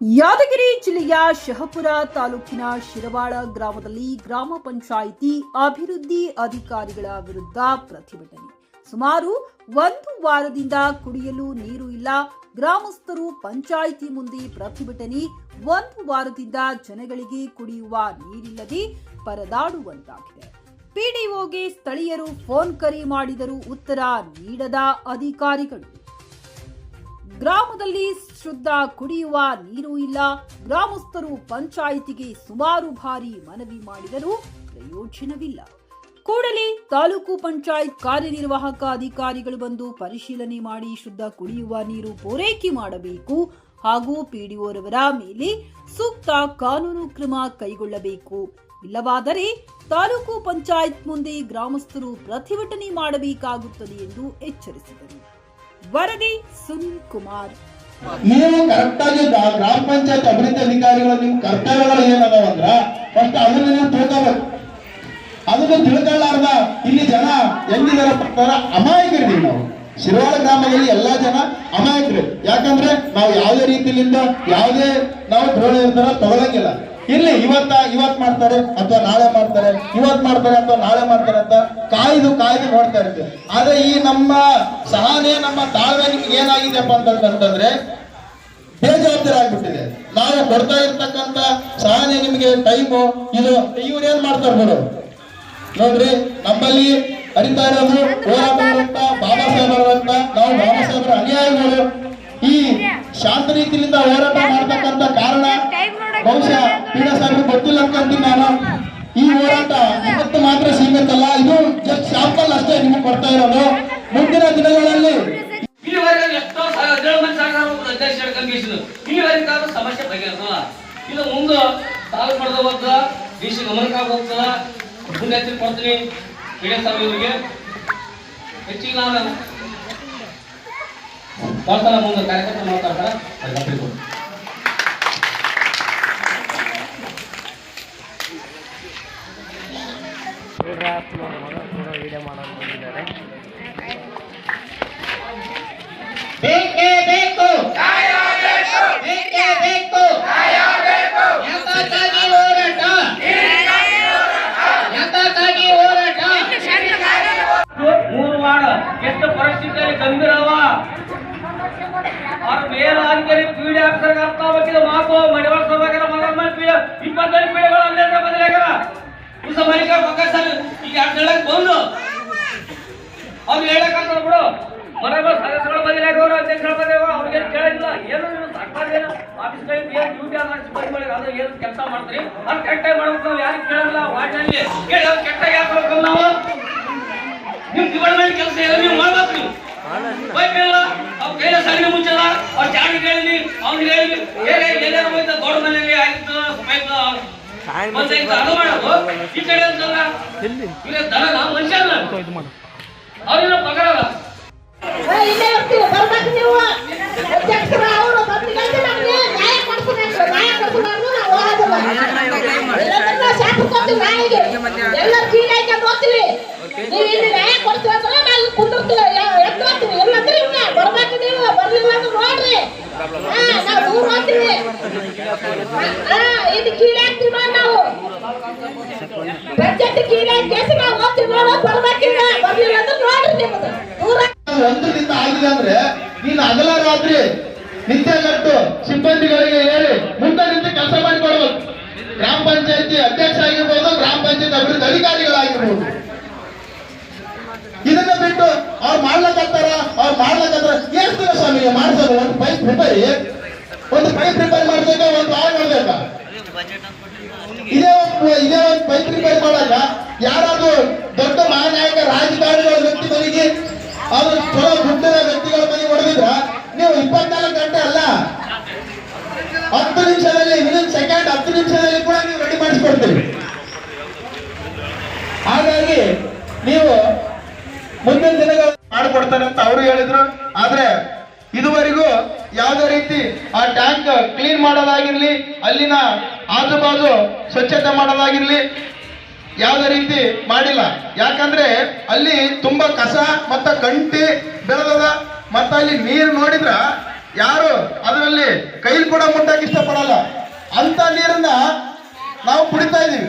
ಯಾದಗಿರಿ ಜಿಲ್ಲೆಯ ಶಹಪುರ ತಾಲೂಕಿನ ಶಿರವಾಳ ಗ್ರಾಮದಲ್ಲಿ ಗ್ರಾಮ ಪಂಚಾಯಿತಿ ಅಭಿವೃದ್ಧಿ ಅಧಿಕಾರಿಗಳ ವಿರುದ್ಧ ಪ್ರತಿಭಟನೆ. ಸುಮಾರು ಒಂದು ವಾರದಿಂದ ಕುಡಿಯಲು ನೀರು ಇಲ್ಲ. ಗ್ರಾಮಸ್ಥರು ಪಂಚಾಯಿತಿ ಮುಂದೆ ಪ್ರತಿಭಟನೆ. ಒಂದು ವಾರದಿಂದ ಜನಗಳಿಗೆ ಕುಡಿಯುವ ನೀರಿಲ್ಲದೆ ಪರದಾಡುವಂತಾಗಿದೆ. ಪಿಡಿಒಗೆ ಸ್ಥಳೀಯರು ಫೋನ್ ಕರೆ ಮಾಡಿದರೂ ಉತ್ತರ ನೀಡದ ಅಧಿಕಾರಿಗಳು. ಗ್ರಾಮದಲ್ಲಿ ಶುದ್ಧ ಕುಡಿಯುವ ನೀರು ಇಲ್ಲ. ಗ್ರಾಮಸ್ಥರು ಪಂಚಾಯಿತಿಗೆ ಸುಮಾರು ಬಾರಿ ಮನವಿ ಮಾಡಿದರೂ ಪ್ರಯೋಜನವಿಲ್ಲ. ಕೂಡಲೇ ತಾಲೂಕು ಪಂಚಾಯತ್ ಕಾರ್ಯನಿರ್ವಾಹಕ ಅಧಿಕಾರಿಗಳು ಬಂದು ಪರಿಶೀಲನೆ ಮಾಡಿ ಶುದ್ಧ ಕುಡಿಯುವ ನೀರು ಪೂರೈಕೆ ಮಾಡಬೇಕು ಹಾಗೂ ಪಿಡಿಒರವರ ಮೇಲೆ ಸೂಕ್ತ ಕಾನೂನು ಕ್ರಮ ಕೈಗೊಳ್ಳಬೇಕು. ಇಲ್ಲವಾದರೆ ತಾಲೂಕು ಪಂಚಾಯತ್ ಮುಂದೆ ಗ್ರಾಮಸ್ಥರು ಪ್ರತಿಭಟನೆ ಮಾಡಬೇಕಾಗುತ್ತದೆ ಎಂದು ಎಚ್ಚರಿಸಿದರು. ವರದಿ ಸುನಿಲ್ ಕುಮಾರ್. ನೀವು ಕರೆಕ್ಟ್ ಆಗಿ ಗ್ರಾಮ ಪಂಚಾಯತ್ ಅಭಿವೃದ್ಧಿ ಅಧಿಕಾರಿಗಳು ನಿಮ್ಮ ಕರ್ತವ್ಯಗಳು ಏನದಾವಂದ್ರ ಫಸ್ಟ್ ಅದನ್ನ ನೀವು ತಿಳ್ಕೋಬೇಕು. ಅದನ್ನು ತಿಳ್ಕೊಳ್ಳಾರ್ದ ಇಲ್ಲಿ ಜನ ಹೆಂಗಿದಾರ ಪ್ರಕಾರ ಅಮಾಯಕರಿದ್ದೀವಿ. ನಾವು ಶಿರವಾಳ ಗ್ರಾಮದಲ್ಲಿ ಎಲ್ಲಾ ಜನ ಅಮಾಯಕರು. ಯಾಕಂದ್ರೆ ನಾವು ಯಾವುದೇ ರೀತಿಯಿಂದ ಯಾವುದೇ ನಾವು ದ್ರೋಣ ನಿರ್ಧಾರ ತಗೊಳಂಗಿಲ್ಲ. ಇಲ್ಲಿ ಇವತ್ ಮಾಡ್ತಾರೆ ಅಥವಾ ನಾಳೆ ಮಾಡ್ತಾರೆ, ಇವತ್ ಮಾಡ್ತಾರೆ ಅಥವಾ ನಾಳೆ ಮಾಡ್ತಾರೆ ಅಂತ ಕಾಯ್ದು ನೋಡ್ತಾ ಇರ್ತೀವಿ. ಆದ್ರೆ ಈ ನಮ್ಮ ಸಹನೆ, ನಮ್ಮ ತಾಳ್ಮೆ ನಿಮ್ಗೆ ಏನಾಗಿದೆಪ್ಪ ಅಂತಂದ್ರೆ ಬೇಜವಾಬ್ದಾರಿ ಆಗ್ಬಿಟ್ಟಿದೆ. ನಾವು ಕೊಡ್ತಾ ಇರ್ತಕ್ಕಂಥ ಸಹನೆ ನಿಮ್ಗೆ ಟೈಮು ಇದು ಇವ್ರೇನ್ ಮಾಡ್ತಾರೆ ಬಿಡು. ನೋಡ್ರಿ, ನಮ್ಮಲ್ಲಿ ಹರಿತಾ ಇರೋದು ಹೋರಾಟ ಅಂತ ಬಾಬಾ ಸಾಹೇಬರು ಅಂತ. ನಾವು ಬಾಬಾ ಸಾಹೇಬರ ಅನುಯಾಯಿಗಳು. ಈ ಶಾಂತ ರೀತಿಯಿಂದ ಹೋರಾಟ ಮಾಡ್ತಕ್ಕಂಥ ಕಾರಣ ಬಹುಶಃ ಪೀಡ ಸಾಹೇಬರು ಗೊತ್ತಿಲ್ಲ ಅನ್ಕೊಂತೀನಿ ನಾನು. ಈ ಹೋರಾಟ ಇವತ್ತು ಮಾತ್ರ ಸೀಮಿತ ಅಲ್ಲ, ಇದು ಜಸ್ಟ್ ಶಾಂಪಲ್ ಅಷ್ಟೇ ನಿಮಗೆ ಕೊಡ್ತಾ ಇರೋದು. ಮುಂದಿನ ದಿನಗಳಲ್ಲಿ ಸಮಸ್ಯೆ ಬಗೆಹರಿಸಲ್ಲ. ಇದು ಮುಂದೆ ತಾಲೂಕು ಮಟ್ಟದ ಹೋಗ್ತದ, ಡಿಸಿ ಗಮನಕ್ಕೆ ಹೋಗ್ತದ. ಮುಂದೆ ಎತ್ತಿ ಕೊಡ್ತೀನಿ ಪೀಡ ಸಾಹೇಬರಿಗೆ. ಹೆಚ್ಚಿಗೆ ನಾನು ಬರ್ತಾರ ಮುಂದೆ ಕಾರ್ಯಕರ್ತರು ಮಾತಾಡ್ತಾರ. ವಿಡಿಯೋ ಮಾಡೋದು ಬಂದಿದ್ದಾರೆ. ಬೇಕೇ ಬೇಕು, ಬೇಕೇ ಬೇಕು, ಯಾತಕ್ಕಾಗಿ ಹೋರಾಟ, ಯಾತಕ್ಕಾಗಿ ಹೋರಾಟ. 3 ವಾರ್ಡ್ ಎಷ್ಟು ಪರಿಸ್ಥಿತಿಯಲ್ಲಿ ಗಂಭೀರವ. ಅವ್ರ ಮೇಲಾಧಿಕಾರಿ ಪೀಡಿ ಆಫೀಸರ್ಗೆ ಅರ್ಥ ಆಗಿದ ಮಾತು ಮಡಿವಾಳ ಸಭಾಗರ ಮಗನ ಪೀಡ 25 ಪೀಡಿಗಳು ಅಲ್ಲೇ ಬದಲಾಗ್ಯಾರ. ಈ ಸಮಯಕ ಪಕ್ಕದಲ್ಲಿ ಈಗ 2 ಹೇಳಕ್ ಬಂದು ಅವ್ರು ಹೇಳಕ್ಕಾಗ್ತದ ಬಿಡು. ಮನೆಗಳ ಸದಸ್ಯಗಳ ಬದಲಾಗವ್ರು, ಅಧ್ಯಕ್ಷಗಳ ಬದಲಾಗ ಅವ್ರಿಗೆ ಕೇಳಿಲ್ಲ. ಏನು ಸರ್ಕಾರದೇನು ಆಫೀಸ್ ಏನು ಡ್ಯೂಟಿ ಅದು ಏನು ಕೆಲಸ ಮಾಡ್ತೀರಿ ಅದು ಕರೆಕ್ಟಾಗಿ ಮಾಡ್ಬೇಕು. ನಾವು ಯಾರಿಗೆ ಕೇಳಲ್ಲ. ವಾರ್ಡ್ನಲ್ಲಿ ಕೇಳಿ ಅವ್ರು ಕೆಟ್ಟಾಗಿ ಹಾಕ್ಬೇಕು. ನಾವು ನಿಮ್ ಡಿಪಾರ್ಟ್ಮೆಂಟ್ ಕೆಲಸ ಇಲ್ಲ, ನೀವು ಮಾಡ್ಬೇಕು. ನೀವು ಬೈಕಲ್ಲ ಅವ್ರ ಕೈಲ ಸಗಣಿ ಮುಚ್ಚಲ್ಲ. ಅವ್ರ ಚಾಡಿ ಕೇಳಿನಿ, ಅವ್ನಿಗೆ ಹೇಳಿ ಏನೇನು ಹೋಯ್ತು ದೊಡ್ಡ ಮನೆಯಲ್ಲಿ ಆಯ್ತು ಅದು ಮಾಡೋದು. ಈ ಕಡೆ ಅಂತಲ್ಲ ಈಗ ದನ ನಾವು ಮನುಷ್ಯ ಅಲ್ಲ, ಅವ್ರಿನ ಪಗಾರ ಅಲ್ಲ. ಒಂದರಿಂದ ಆಗಿದೆ ಅಂದ್ರೆ ನೀನು ಹಗಲ ರಾತ್ರಿ ನಿತ್ಯಗಟ್ಟು ಸಿಬ್ಬಂದಿಗಳಿಗೆ ಹೇಳಿ ಮುಂದೆ ನಿಂತು ಕೆಲಸ ಮಾಡಿಕೊಡ್ಬೇಕು. ಗ್ರಾಮ ಪಂಚಾಯತಿ ಅಧ್ಯಕ್ಷ ಆಗಿರ್ಬೋದು, ಗ್ರಾಮ ಪಂಚಾಯತ್ ಅಭಿವೃದ್ಧಿ ಅಧಿಕಾರಿಗಳಾಗಿರ್ಬೋದು. ಇದನ್ನ ಬಿಟ್ಟು ಅವ್ರು ಮಾಡ್ಲಕತ್ತಾರ ಎಷ್ಟು ದಿನ ಸ್ವಾಮಿ ಮಾಡ್ಸೋದು? ಒಂದು ಪೈಪ್ ಪ್ರಿಪೇರ್ ಮಾಡ್ಬೇಕಾ, ಒಂದು ವಾರ ಮಾಡ್ಬೇಕಾ? ಇದೇ ಒಂದು ಪೈಪ್ ಪ್ರಿಪೇರ್ ಮಾಡಾಕ ಯಾರಾದ್ರೂ ದೊಡ್ಡ ಮಹಾನಾಯಕ ರಾಜಕಾರಣಿಗಳ ವ್ಯಕ್ತಿಗಳಿಗೆ ಅದು ಚಲೋ ದುಡ್ಡಿನ ವ್ಯಕ್ತಿಗಳ ಮನೆ ಹೊಡೆದಿದ್ರ ನೀವು 24 ಗಂಟೆ ಅಲ್ಲ 10 ನಿಮಿಷದಲ್ಲಿ, ಇನ್ನೊಂದು ಸೆಕೆಂಡ್ 10 ನಿಮಿಷದಲ್ಲಿ ಕೂಡ ನೀವು ರೆಡಿ ಮಾಡಿಸ್ಕೊಡ್ತೀರಿ. ಹಾಗಾಗಿ ನೀವು ಮುಂದಿನ ದಿನಗಳು ಮಾಡಿಕೊಡ್ತಾರೆ ಅಂತ ಅವರು ಹೇಳಿದ್ರು. ಆದ್ರೆ ಇದುವರೆಗೂ ಯಾವುದೇ ರೀತಿ ಆ ಟ್ಯಾಂಕ್ ಕ್ಲೀನ್ ಮಾಡೋದಾಗಿರ್ಲಿ, ಅಲ್ಲಿನ ಆಜು ಬಾಜು ಸ್ವಚ್ಛತೆ ಮಾಡೋದಾಗಿರ್ಲಿ ಯಾವುದೇ ರೀತಿ ಮಾಡಿಲ್ಲ. ಯಾಕಂದ್ರೆ ಅಲ್ಲಿ ತುಂಬಾ ಕಸ ಮತ್ತ ಕಂಟಿ ಬೆಳೆದದ. ಮತ್ತ ಅಲ್ಲಿ ನೀರು ನೋಡಿದ್ರ ಯಾರು ಅದರಲ್ಲಿ ಕೈಲಿ ಕೂಡ ಮುಟ್ಟಕ್ಕೆ ಇಷ್ಟಪಡಲ್ಲ ಅಂತ ನೀರನ್ನ ನಾವು ಕುಡಿತಾ ಇದೀವಿ.